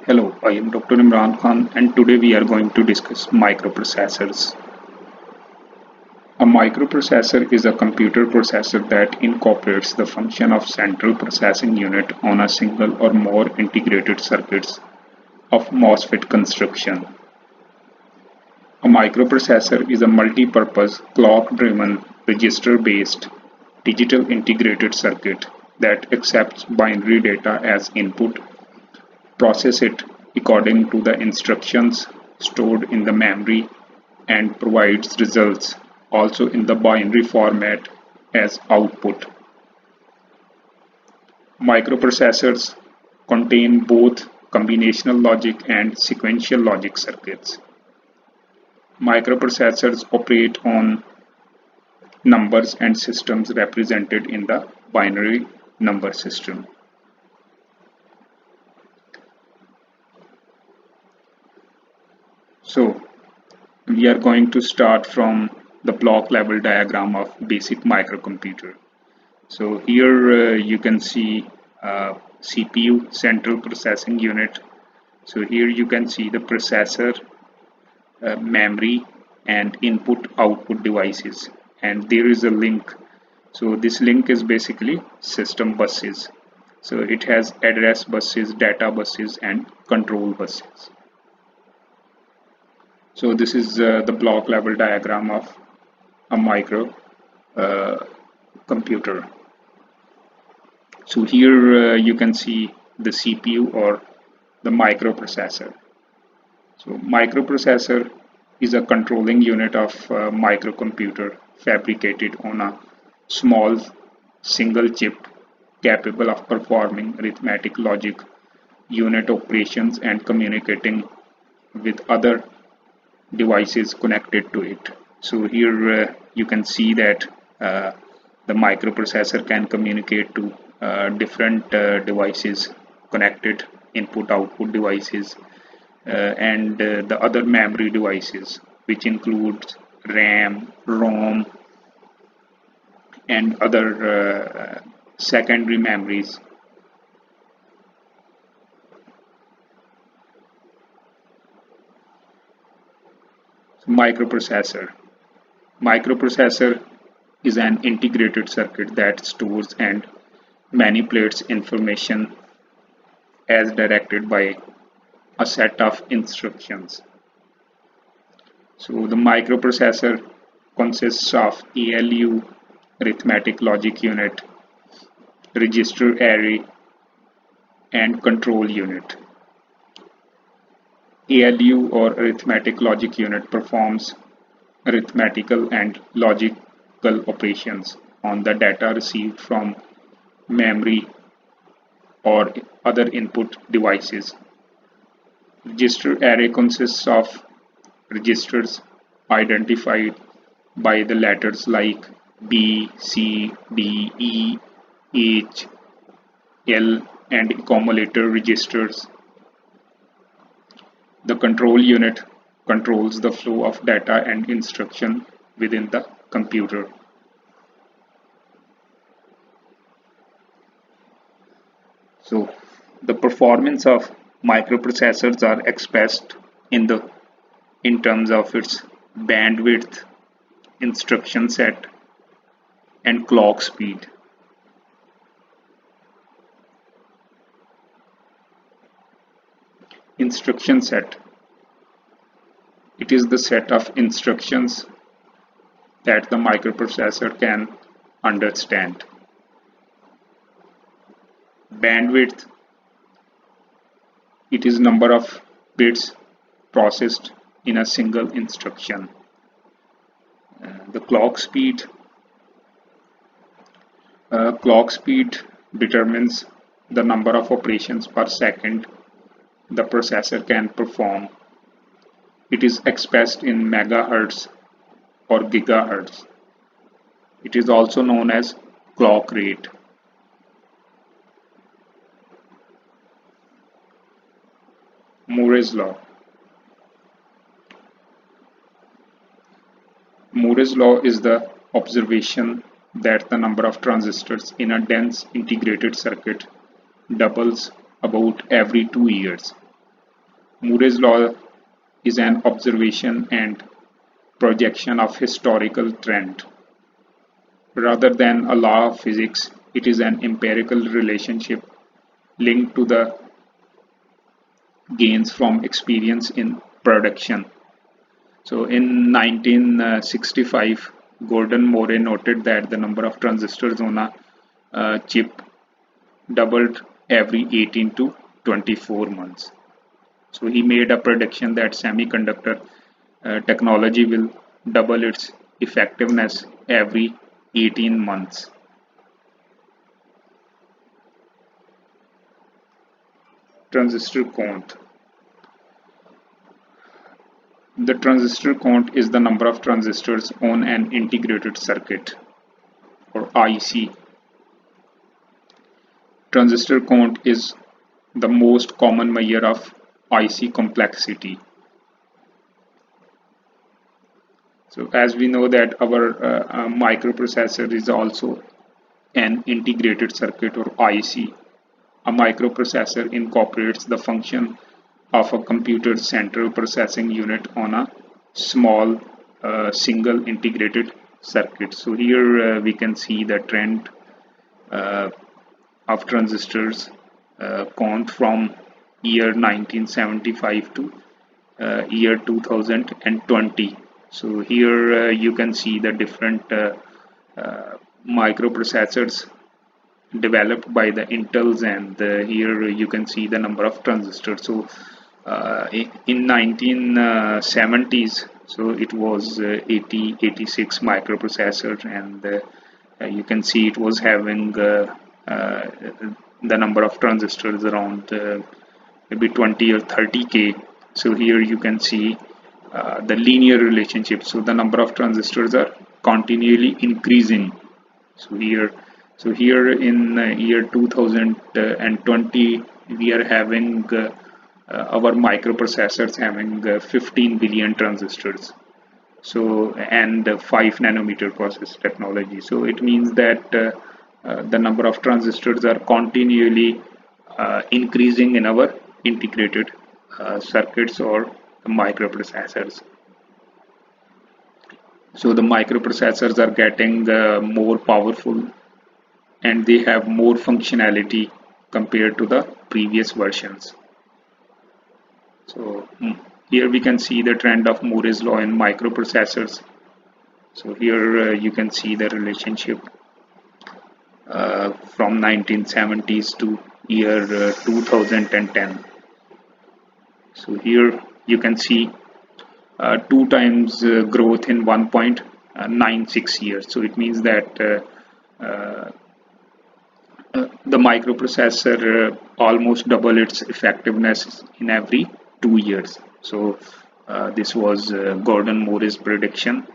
Hello, I am Dr. Imran Khan and today we are going to discuss microprocessors. A microprocessor is a computer processor that incorporates the function of central processing unit on a single or more integrated circuits of MOSFET construction. A microprocessor is a multi-purpose clock-driven register-based digital integrated circuit that accepts binary data as input, process it according to the instructions stored in the memory, and provides results also in the binary format as output. Microprocessors contain both combinational logic and sequential logic circuits. Microprocessors operate on numbers and systems represented in the binary number system. So, we are going to start from the block level diagram of basic microcomputer. So here you can see CPU, central processing unit. So here you can see the processor, memory and input output devices, and there is a link. So this link is basically system buses. So it has address buses, data buses and control buses. So this is the block level diagram of a micro computer. So here you can see the CPU or the microprocessor. So microprocessor is a controlling unit of a microcomputer fabricated on a small single chip capable of performing arithmetic logic, unit operations and communicating with other devices connected to it. So here you can see that the microprocessor can communicate to different devices, connected input output devices, and the other memory devices, which includes RAM, ROM and other secondary memories. Microprocessor is an integrated circuit that stores and manipulates information as directed by a set of instructions. So the microprocessor consists of ALU, arithmetic logic unit, register array and control unit. ALU or arithmetic logic unit performs arithmetical and logical operations on the data received from memory or other input devices. Register array consists of registers identified by the letters like B, C, D, E, H, L and accumulator registers. The control unit controls the flow of data and instruction within the computer. So the performance of microprocessors are expressed in terms of its bandwidth, instruction set and clock speed. Instruction set. It is the set of instructions that the microprocessor can understand. Bandwidth. It is number of bits processed in a single instruction. The clock speed. Clock speed determines the number of operations per second the processor can perform. It is expressed in megahertz or gigahertz. It is also known as clock rate. Moore's law. Moore's law is the observation that the number of transistors in a dense integrated circuit doubles about every 2 years. Moore's law is an observation and projection of historical trend. Rather than a law of physics, it is an empirical relationship linked to the gains from experience in production. So in 1965, Gordon Moore noted that the number of transistors on a chip doubled every 18 to 24 months. So he made a prediction that semiconductor technology will double its effectiveness every 18 months. Transistor count. The transistor count is the number of transistors on an integrated circuit, or IC. Transistor count is the most common measure of IC complexity. So as we know that our microprocessor is also an integrated circuit, or IC. A microprocessor incorporates the function of a computer's central processing unit on a small single integrated circuit. So here we can see the trend of transistors count from year 1975 to year 2020. So here you can see the different microprocessors developed by the Intels, and here you can see the number of transistors. So in 1970s, so it was 86 microprocessor, and you can see it was having the number of transistors around maybe 20 or 30K. So here you can see the linear relationship. So the number of transistors are continually increasing. So here in year 2020, we are having our microprocessors having 15 billion transistors. So and 5 nanometer process technology. So it means that the number of transistors are continually increasing in our integrated circuits or microprocessors. So the microprocessors are getting more powerful, and they have more functionality compared to the previous versions. So here we can see the trend of Moore's law in microprocessors. So here you can see the relationship from 1970s to year 2010. So here you can see 2 times growth in 1.96 years. So it means that the microprocessor almost double its effectiveness in every 2 years. So this was Gordon Moore's prediction.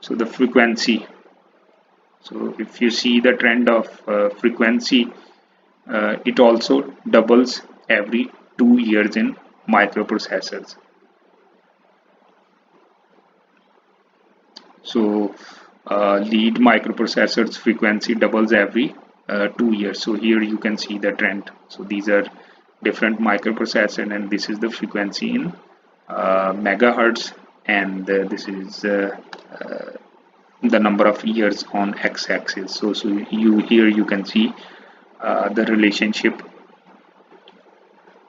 So the frequency. So if you see the trend of frequency, it also doubles every 2 years in microprocessors. So lead microprocessors frequency doubles every 2 years. So here you can see the trend. So these are different microprocessor, and this is the frequency in megahertz, and this is the number of years on x-axis. So here you can see the relationship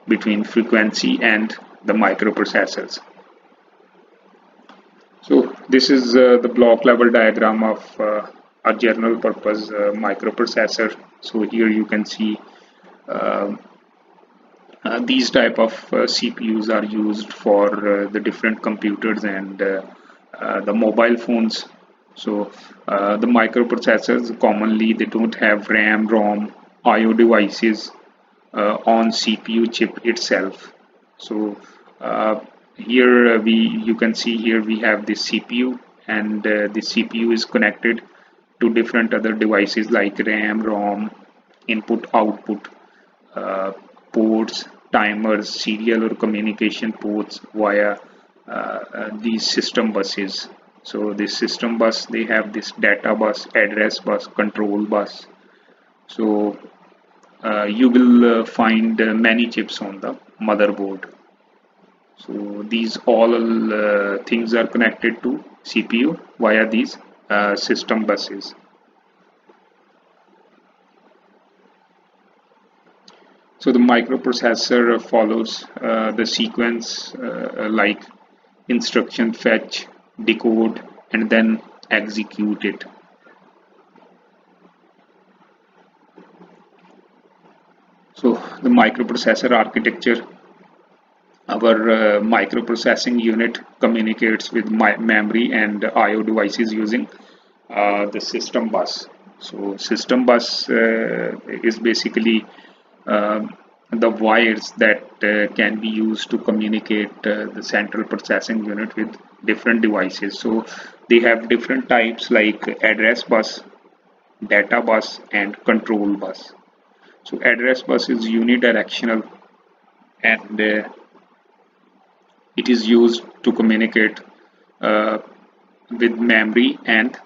between frequency and the microprocessors. So this is the block level diagram of a general purpose microprocessor. So here you can see these type of CPUs are used for the different computers and the mobile phones. So the microprocessors commonly, they don't have RAM, ROM, IO devices on CPU chip itself. So here you can see here we have this CPU, and the CPU is connected to different other devices like RAM, ROM, input, output, ports, timers, serial or communication ports via these system buses. So this system bus, they have this data bus, address bus, control bus. So you will find many chips on the motherboard. So these all things are connected to CPU via these system buses. So the microprocessor follows the sequence like instruction fetch, decode, and then execute it. So the microprocessor architecture, our microprocessing unit communicates with memory and IO devices using the system bus. So system bus is basically the wires that can be used to communicate the central processing unit with different devices. So they have different types like address bus, data bus, and control bus. So address bus is unidirectional, and it is used to communicate uh, with memory and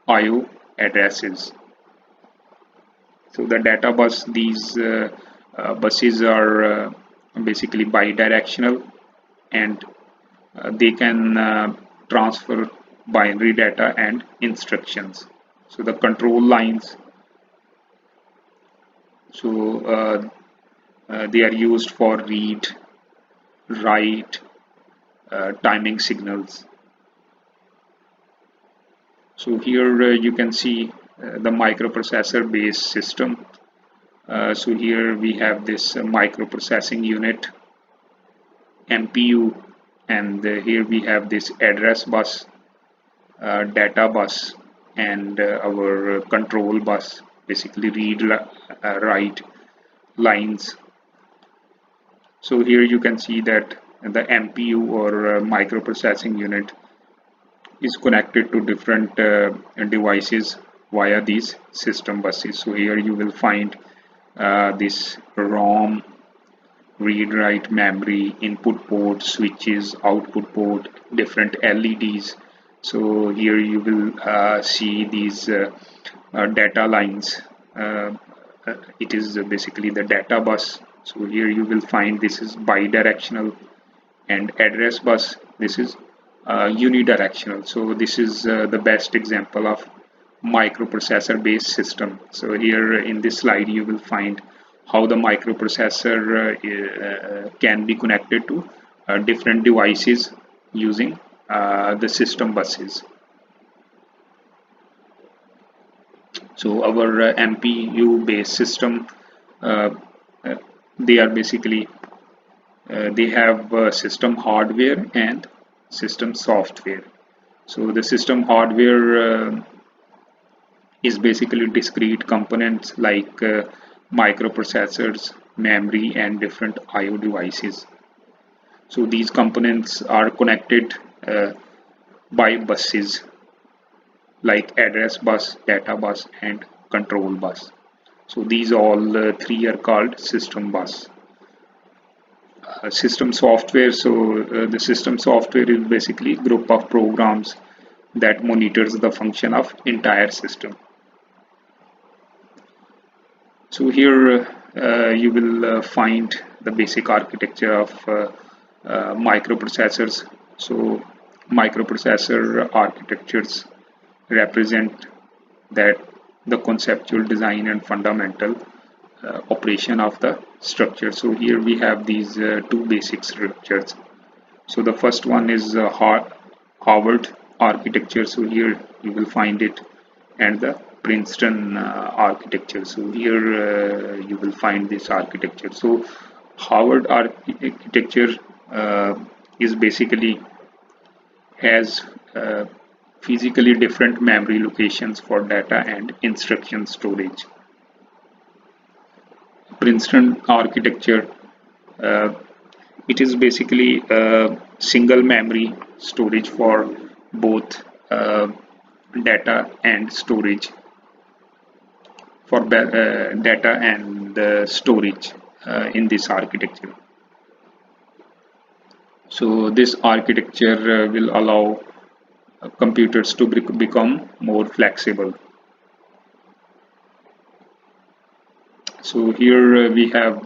IO addresses. So the data bus, these buses are basically bidirectional, and they can transfer binary data and instructions. So the control lines, so they are used for read, write, timing signals. So here you can see the microprocessor based system. So here we have this microprocessing unit, MPU, and here we have this address bus, data bus, and our control bus, basically read, write lines. So here you can see that the MPU or microprocessing unit is connected to different devices via these system buses. So here you will find this ROM, read write memory, input port, switches, output port, different LEDs. So here you will see these data lines. It is basically the data bus. So here you will find this is bidirectional, and address bus, this is unidirectional. So this is the best example of microprocessor based system. So here in this slide you will find how the microprocessor can be connected to different devices using the system buses. So our MPU based system, uh, uh, they are basically they have system hardware and system software. So the system hardware is basically discrete components like microprocessors, memory, and different IO devices. So these components are connected by buses like address bus, data bus, and control bus. So these all three are called system bus. System software, so the system software is basically a group of programs that monitors the function of entire system. So here you will find the basic architecture of microprocessors. So microprocessor architectures represent that the conceptual design and fundamental operation of the structure. So here we have these two basic structures. So the first one is Harvard architecture. So here you will find it, and the Princeton architecture. So here you will find this architecture. So Harvard architecture is basically has physically different memory locations for data and instruction storage. Princeton architecture, uh, it is basically a single memory storage for both data and storage, for data and storage in this architecture. So this architecture will allow computers to become more flexible. So here we have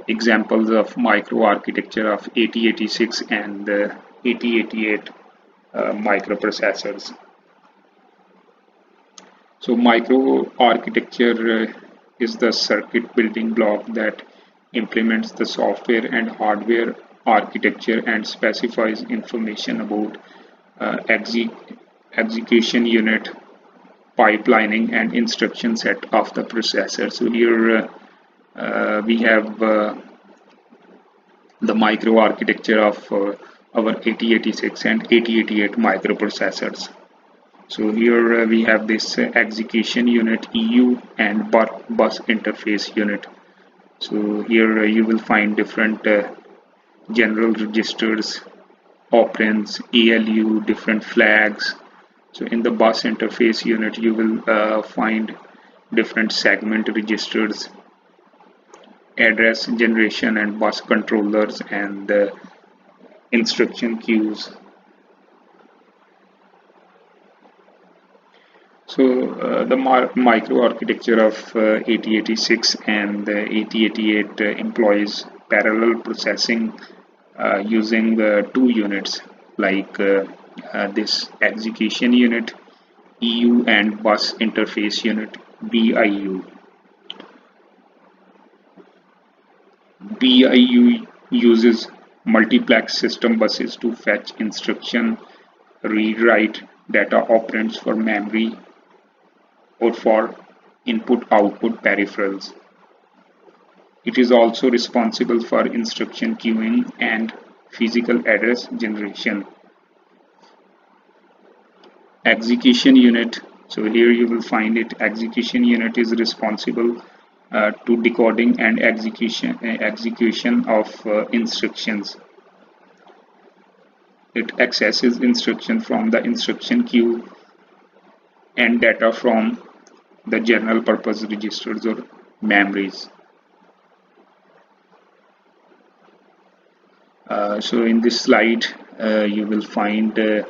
examples of microarchitecture of 8086 and 8088 microprocessors. So microarchitecture is the circuit building block that implements the software and hardware architecture and specifies information about uh, exe execution unit, pipelining, and instruction set of the processor. So here we have the microarchitecture of our 8086 and 8088 microprocessors. So here we have this execution unit EU and bus interface unit. So here you will find different general registers, operands, ALU, different flags. So in the bus interface unit you will find different segment registers, address generation and bus controllers, and instruction queues. So the microarchitecture of 8086 and 8088 employs parallel processing using two units like this execution unit EU and bus interface unit BIU. BIU uses multiplex system buses to fetch instruction, read write data operands for memory or for input-output peripherals. It is also responsible for instruction queuing and physical address generation. Execution unit. So here you will find it. Execution unit is responsible to decoding and execution of instructions. It accesses instruction from the instruction queue and data from the general purpose registers or memories. So in this slide you will find the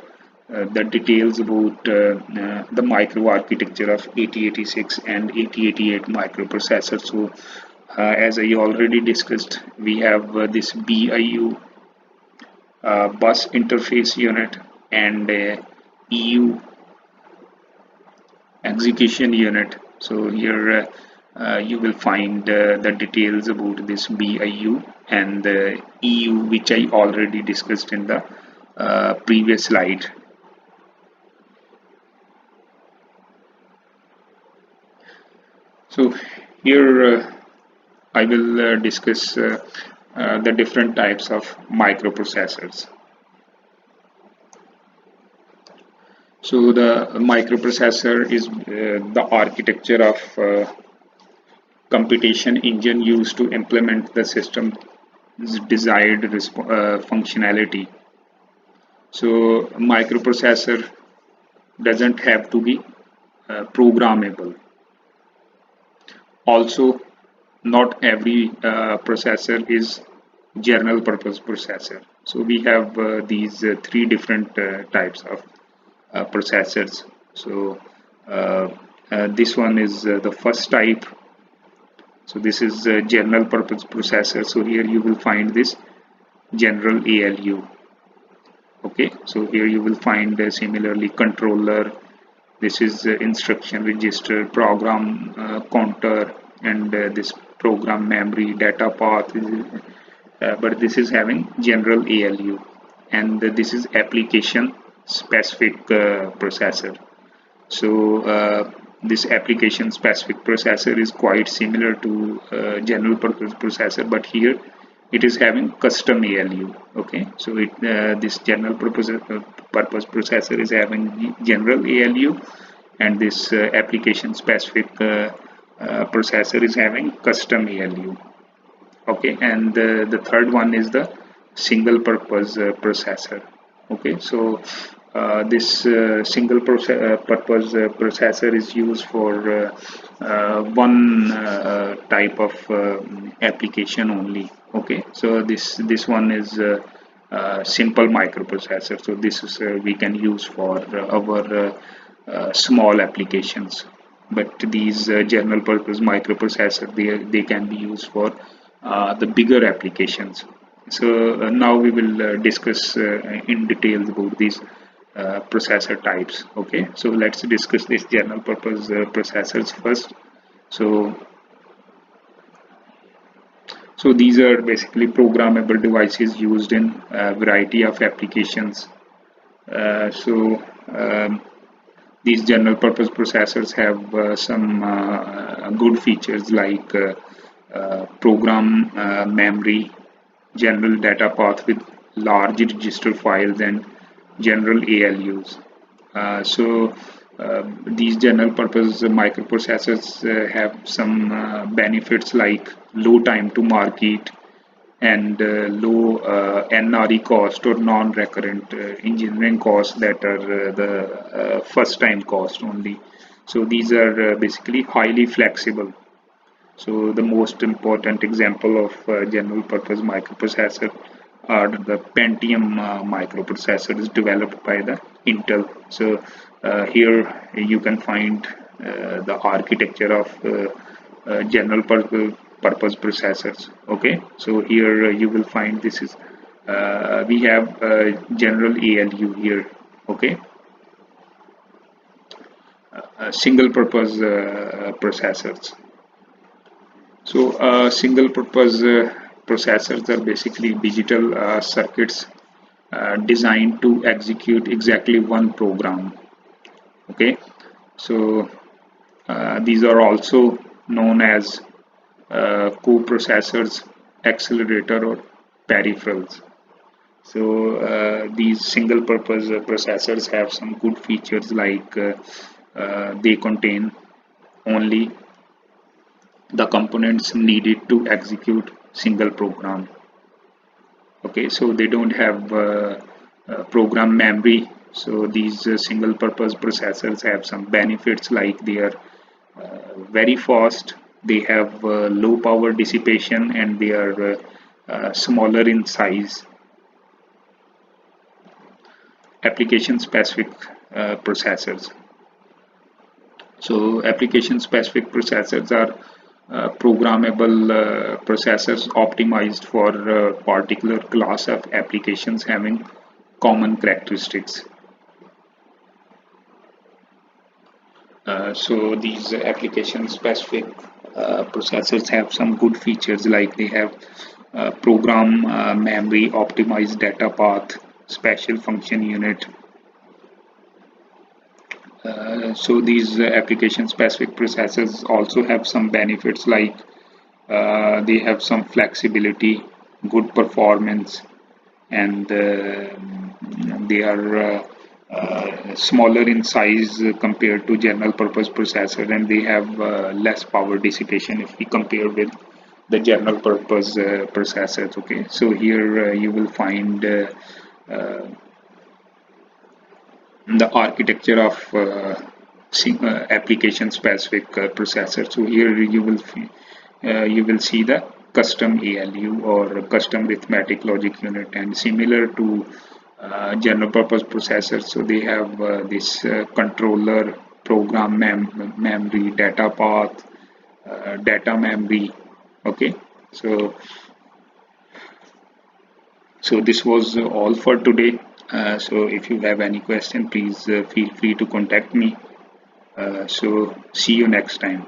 details about the microarchitecture of 8086 and 8088 microprocessor. So as I already discussed, we have this BIU bus interface unit and EU execution unit. So here you will find the details about this BIU and the EU, which I already discussed in the previous slide. So here I will discuss the different types of microprocessors. So the microprocessor is the architecture of computation engine used to implement the system's desired functionality. So microprocessor doesn't have to be programmable. Also, not every processor is general purpose processor. So we have these three different types of processors. So this one is the first type. So this is a general purpose processor. So here you will find this general ALU. Okay, so here you will find similarly controller. This is instruction register, program counter, and this program memory, data path. But this is having general ALU, and this is application specific processor. So this application specific processor is quite similar to general purpose processor, but here it is having custom ALU. Okay, so this general purpose processor is having general ALU, and this application specific processor is having custom ALU. Okay, and the third one is the single purpose processor. Okay, so this single purpose processor is used for one type of application only. Okay, so this one is simple microprocessor. So this is we can use for our small applications. but these general purpose microprocessor, they can be used for the bigger applications. So now we will discuss in details about these processor types. Okay, so let's discuss this general purpose processors first. So these are basically programmable devices used in a variety of applications. So these general purpose processors have some good features like program memory, general data path with large register files, and general ALUs. So these general purpose microprocessors have some benefits like low time to market and low NRE cost or non-recurrent engineering costs that are the first time cost only. So these are basically highly flexible. So the most important example of general purpose microprocessor are the Pentium microprocessors developed by the Intel. So here you can find the architecture of general purpose processors. Okay, so here you will find this is we have general ALU here. Okay, single purpose processors. So single purpose processors are basically digital circuits designed to execute exactly one program. Okay, so these are also known as coprocessors, accelerator, or peripherals. So these single purpose processors have some good features like they contain only the components needed to execute single program. Okay, so they don't have program memory. So these single purpose processors have some benefits like they are very fast, they have low power dissipation, and they are smaller in size. Application specific processors. So application specific processors are programmable processors optimized for a particular class of applications having common characteristics. So these application specific processors have some good features like they have program memory, optimized data path, special function unit. So these application specific processors also have some benefits like they have some flexibility, good performance, and they are smaller in size compared to general purpose processor, and they have less power dissipation if we compare with the general purpose processors. Okay, so here you will find the architecture of application specific processor. So here you will see the custom ALU or custom arithmetic logic unit, and similar to general purpose processors, so they have this controller, program memory, data path, data memory. Okay, so this was all for today. So if you have any question, please feel free to contact me. So see you next time.